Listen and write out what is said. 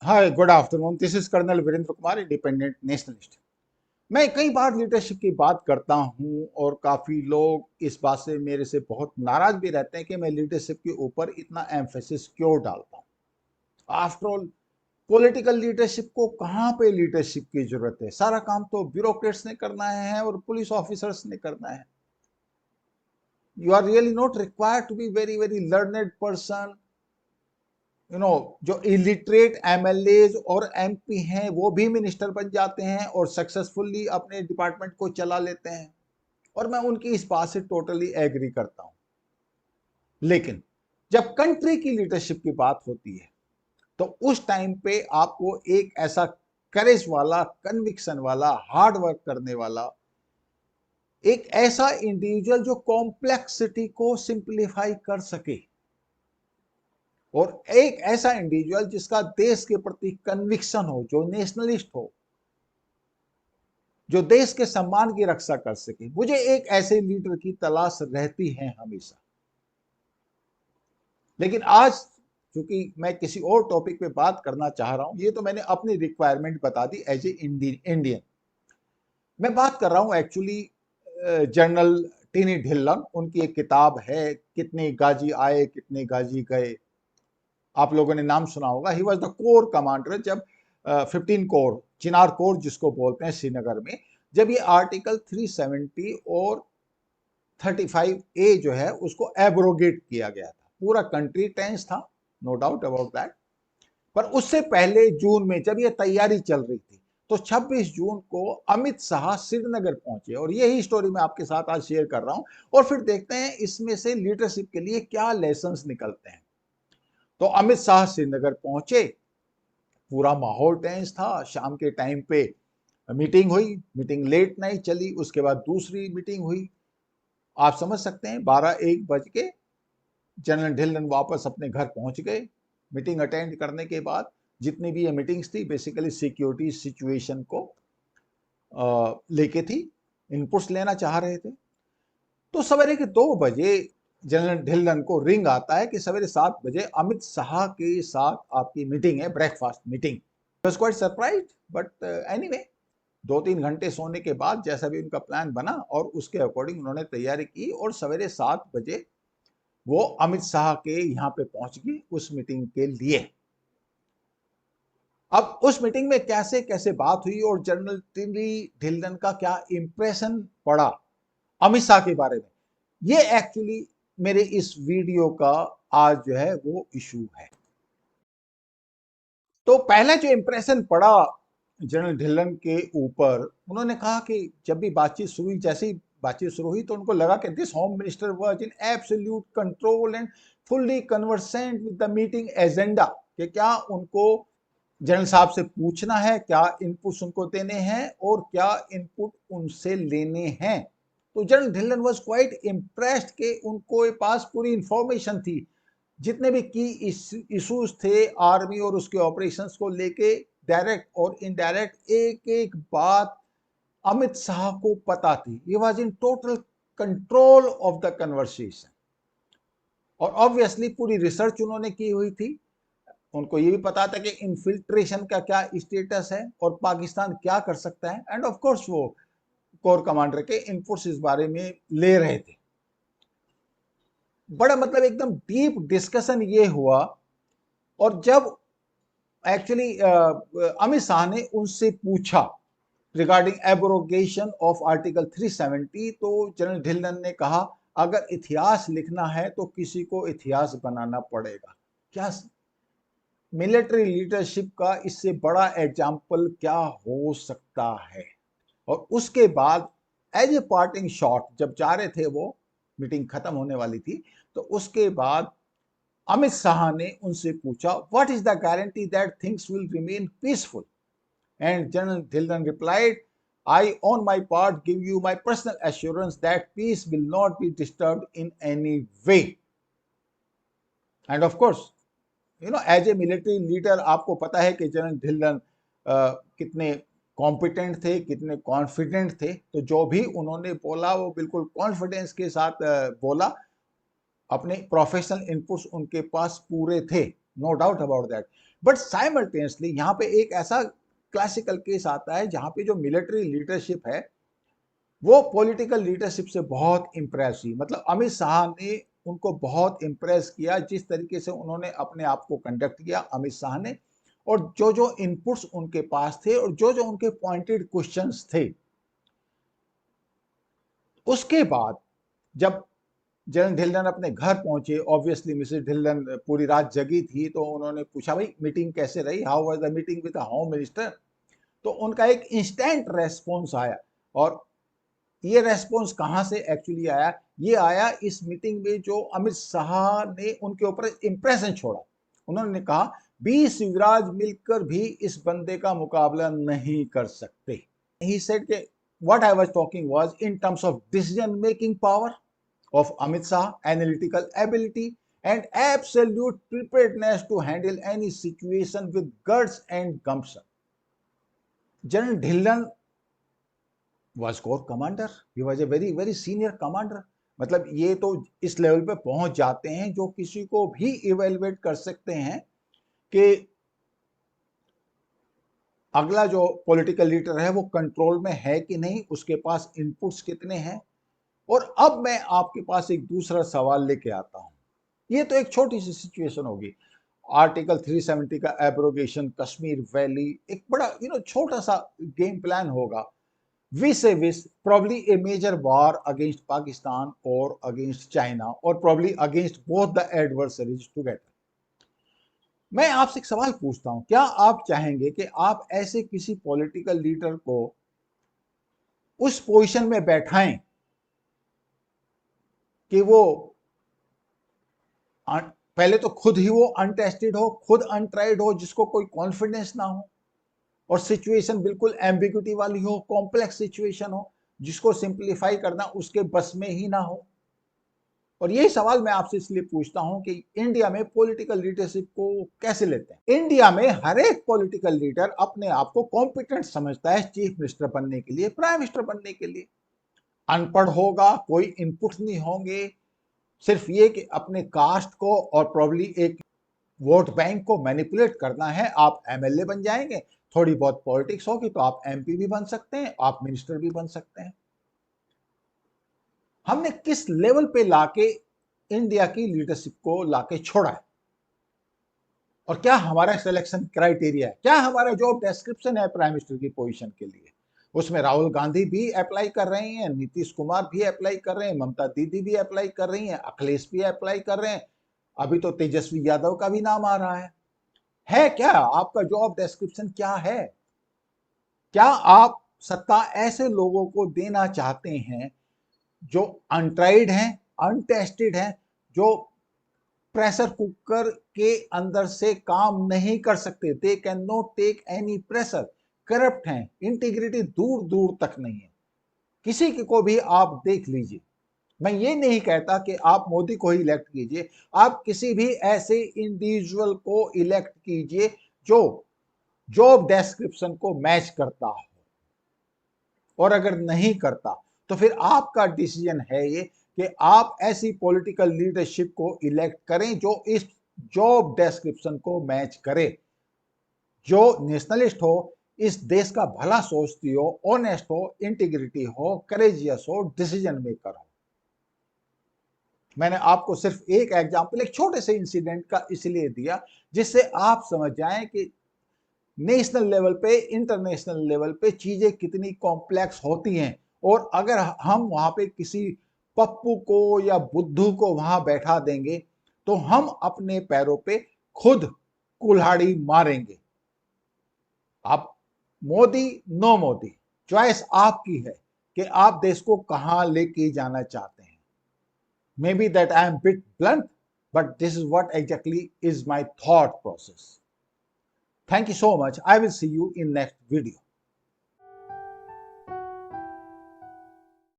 Hi, good afternoon. This is colonel Virendra Kumar, independent nationalist. मैं कई बार leadership की बात करता हूं और काफी लोग इस बात से मेरे से बहुत नाराज भी रहते हैं कि मैं लीडरशिप के ऊपर इतना एम्फेसिस क्यों डालता हूं। आफ्टर ऑल, पॉलिटिकल लीडरशिप को कहां पे लीडरशिप की जरूरत है? सारा काम तो ब्यूरोक्रेट्स ने करना है और पुलिस ऑफिसर्स ने करना है। You are really not required to be very very learned person. जो इलिटरेट एमएलए और एमपी हैं वो भी मिनिस्टर बन जाते हैं और सक्सेसफुली अपने डिपार्टमेंट को चला लेते हैं। और मैं उनकी इस बात से टोटली एग्री करता हूं। लेकिन जब कंट्री की लीडरशिप की बात होती है तो उस टाइम पे आपको एक ऐसा करेज वाला, कन्विक्शन वाला, हार्ड वर्क करने वाला, एक ऐसा इंडिविजुअल जो कॉम्प्लेक्सिटी को सिंप्लीफाई कर सके, और एक ऐसा इंडिविजुअल जिसका देश के प्रति कन्विक्शन हो, जो नेशनलिस्ट हो, जो देश के सम्मान की रक्षा कर सके। मुझे एक ऐसे लीडर की तलाश रहती है हमेशा। लेकिन आज चूंकि मैं किसी और टॉपिक पे बात करना चाह रहा हूं, ये तो मैंने अपनी रिक्वायरमेंट बता दी एज ए इंडियन। मैं बात कर रहा हूं एक्चुअली जनरल टीनी ढिल्लन। उनकी एक किताब है, कितने गाजी आए कितने गाजी गए। आप लोगों ने नाम सुना होगा। He was the core commander जब 15 कोर, चिनार कोर जिसको बोलते हैं श्रीनगर में, जब ये आर्टिकल 370 और 35A जो है उसको एब्रोगेट किया गया था। पूरा कंट्री टेंस था, नो डाउट अबाउट दैट। पर उससे पहले जून में जब ये तैयारी चल रही थी तो 26 जून को अमित शाह श्रीनगर पहुंचे, और यही स्टोरी मैं आपके साथ आज शेयर कर रहा हूं। और फिर देखते हैं इसमें से लीडरशिप के लिए क्या लेसन्स निकलते हैं। तो अमित शाह श्रीनगर पहुंचे, पूरा माहौल टेंस था। शाम के टाइम पे मीटिंग हुई, मीटिंग लेट नाइट चली, उसके बाद दूसरी मीटिंग हुई। आप समझ सकते हैं 12-1 बज के जनरल ढिल्लन वापस अपने घर पहुंच गए। मीटिंग अटेंड करने के बाद जितनी भी ये मीटिंग्स थी बेसिकली सिक्योरिटी सिचुएशन को लेके थी, इनपुट्स लेना चाह रहे थे। तो सवेरे के 2 बजे जनरल ढिल्लन को रिंग आता है कि सवेरे 7 बजे अमित शाह के साथ आपकी मीटिंग है, breakfast meeting. Was quite surprised, but anyway 2-3 घंटे सोने के बाद जैसा भी उनका प्लान बना और उसके अकॉर्डिंग उन्होंने तैयारी की और सवेरे 7 बजे वो अमित शाह के यहाँ पे पहुंच गए उस मीटिंग के लिए। अब उस मीटिंग में कैसे कैसे बात हुई और जनरल टिनी ढिल्लन का क्या इंप्रेशन पड़ा अमित शाह के बारे में, ये एक्चुअली मेरे इस वीडियो का आज जो है वो इशू है। तो पहला जो इंप्रेशन पड़ा जनरल ढिल्लन के ऊपर, उन्होंने कहा कि जब भी बातचीत शुरू हुई, जैसे ही बातचीत शुरू हुई तो उनको लगा कि this home minister was in absolute control and fully conversant with the meeting agenda, कि क्या उनको जनरल साहब से पूछना है, क्या इनपुट्स उनको देने हैं और क्या इनपुट उनसे लेने हैं। तो general Dhillon was quite impressed कि उनको पास पूरी इंफॉर्मेशन थी। जितने भी की इश्यूज थे आर्मी और उसके ऑपरेशंस को लेके, डायरेक्ट और इनडायरेक्ट, एक एक बात अमित शाह को पता थी। He was in total control of the conversation. और ऑब्वियसली पूरी रिसर्च उन्होंने की हुई थी। उनको ये भी पता था कि इन्फिल्ट्रेशन का क्या स्टेटस है और पाकिस्तान क्या कर सकता है। एंड ऑफ कोर्स वो कोर कमांडर के इनपुट्स इस बारे में ले रहे थे। बड़ा मतलब एकदम डीप डिस्कशन ये हुआ। और जब एक्चुअली अमित शाह ने उनसे पूछा रिगार्डिंग एब्रोगेशन ऑफ आर्टिकल 370, तो जनरल ढिल्लन ने कहा अगर इतिहास लिखना है तो किसी को इतिहास बनाना पड़ेगा। क्या मिलिट्री लीडरशिप का इससे बड़ा एग्जाम्पल क्या हो सकता है। और उसके बाद एज ए पार्टिंग शॉट जब जा रहे थे, वो मीटिंग खत्म होने वाली थी, तो उसके बाद अमित शाह ने उनसे पूछा what is the guarantee that things will remain peaceful. And general Dhillon replied, I on my part give you my personal assurance that peace will not be disturbed in any way. And of course, as a military leader आपको पता है कि general Dhillon कितने competent थे, कितने confident थे। तो जो भी उन्होंने बोला वो बिल्कुल कॉन्फिडेंस के साथ बोला। अपने प्रोफेशनल इनपुट्स उनके पास पूरे थे। No doubt about that, but simultaneously यहाँ पे एक ऐसा क्लासिकल केस आता है जहाँ पे जो मिलिट्री लीडरशिप है वो पॉलिटिकल लीडरशिप से बहुत इंप्रेस हुई। मतलब अमित शाह ने उनको बहुत इंप्रेस किया जिस तरीके से उन्होंने अपने आप को कंडक्ट किया अमित शाह ने, और जो जो इनपुट्स उनके पास थे और जो जो उनके पॉइंटेड क्वेश्चंस थे। उसके बाद जब जनरल ढिल्लन अपने घर पहुंचे, ऑब्वियसली मिसेस ढिल्लन पूरी रात जगी थी, तो उन्होंने पूछा भाई मीटिंग कैसे रही, how was the meeting with the home minister. तो उनका एक इंस्टेंट रेस्पॉन्स आया, और ये रेस्पॉन्स कहां से एक्चुअली आया, ये आया इस मीटिंग में जो अमित शाह ने उनके ऊपर इंप्रेशन छोड़ा। उन्होंने कहा 20 युवराज मिलकर भी इस बंदे का मुकाबला नहीं कर सकते। ही सेड कि what I was talking was in terms of decision making power of Amit Shah, analytical ability, and absolute preparedness to handle any situation with guts and gumption. General Dhillon was corps commander. He was a very very senior commander. मतलब ये तो इस level पे पहुंच जाते हैं जो किसी को भी इवेलुएट कर सकते हैं कि अगला जो पॉलिटिकल लीडर है वो कंट्रोल में है कि नहीं, उसके पास इनपुट्स कितने हैं। और अब मैं आपके पास एक दूसरा सवाल लेके आता हूं। ये तो एक छोटी सी सिचुएशन होगी, आर्टिकल 370 का एब्रोगेशन, कश्मीर वैली, एक बड़ा छोटा सा गेम प्लान होगा। विस ए विस प्रॉब्ली ए मेजर वॉर अगेंस्ट पाकिस्तान और अगेंस्ट चाइना और probably against both the adversaries together. मैं आपसे एक सवाल पूछता हूं, क्या आप चाहेंगे कि आप ऐसे किसी पॉलिटिकल लीडर को उस पोजीशन में बैठाएं कि वो पहले तो खुद ही वो अनटेस्टेड हो, खुद अनट्राइड हो, जिसको कोई कॉन्फिडेंस ना हो, और सिचुएशन बिल्कुल एम्बिग्यूटी वाली हो, कॉम्प्लेक्स सिचुएशन हो, जिसको सिंप्लीफाई करना उसके बस में ही ना हो। और यही सवाल मैं आपसे इसलिए पूछता हूं कि इंडिया में पॉलिटिकल लीडरशिप को कैसे लेते हैं। इंडिया में हर एक पॉलिटिकल लीडर अपने आप को कॉम्पिटेंट समझता है चीफ मिनिस्टर बनने के लिए, प्राइम मिनिस्टर बनने के लिए। अनपढ़ होगा, कोई इनपुट्स नहीं होंगे, सिर्फ ये कि अपने कास्ट को और प्रॉब्ली एक वोट बैंक को मैनिपुलेट करना है, आप एमएलए बन जाएंगे, थोड़ी बहुत पॉलिटिक्स होगी तो आप एमपी भी बन सकते हैं, आप मिनिस्टर भी बन सकते हैं। हमने किस लेवल पे लाके इंडिया की लीडरशिप को लाके छोड़ा है, और क्या हमारा सिलेक्शन क्राइटेरिया है, क्या हमारा जॉब डिस्क्रिप्शन है प्राइम मिनिस्टर की पोजीशन के लिए। उसमें राहुल गांधी भी अप्लाई कर रहे हैं, नीतीश कुमार भी अप्लाई कर रहे हैं, ममता दीदी भी अप्लाई कर रही हैं, अखिलेश भी अप्लाई कर रहे हैं, अभी तो तेजस्वी यादव का भी नाम आ रहा है क्या आपका जॉब डिस्क्रिप्शन क्या है? क्या आप सत्ता ऐसे लोगों को देना चाहते हैं जो अनट्राइड हैं, अनटेस्टेड हैं, जो प्रेशर कुकर के अंदर से काम नहीं कर सकते, they can not take any pressure, corrupt हैं, इंटीग्रिटी दूर दूर तक नहीं है। किसी को भी आप देख लीजिए, मैं ये नहीं कहता कि आप मोदी को ही इलेक्ट कीजिए, आप किसी भी ऐसे इंडिविजुअल को इलेक्ट कीजिए जो जॉब डिस्क्रिप्शन को मैच करता हो, और अगर नहीं करता तो फिर आपका डिसीजन है ये कि आप ऐसी पॉलिटिकल लीडरशिप को इलेक्ट करें जो इस जॉब डिस्क्रिप्शन को मैच करे, जो नेशनलिस्ट हो, इस देश का भला सोचती हो, ऑनेस्ट हो, इंटीग्रिटी हो, करेजियस हो, डिसीजन मेकर हो। मैंने आपको सिर्फ एक एग्जांपल, एक छोटे से इंसिडेंट का इसलिए दिया जिससे आप समझ जाएं कि नेशनल लेवल पे, इंटरनेशनल लेवल पे चीजें कितनी कॉम्प्लेक्स होती हैं। और अगर हम वहां पे किसी पप्पू को या बुद्धू को वहां बैठा देंगे तो हम अपने पैरों पे खुद कुल्हाड़ी मारेंगे। आप मोदी, नो मोदी, चॉइस आपकी है कि आप देश को कहां लेके जाना चाहते हैं। May be that I am bit blunt, but this is what exactly is my thought process. Thank you so much. I will see you in next video.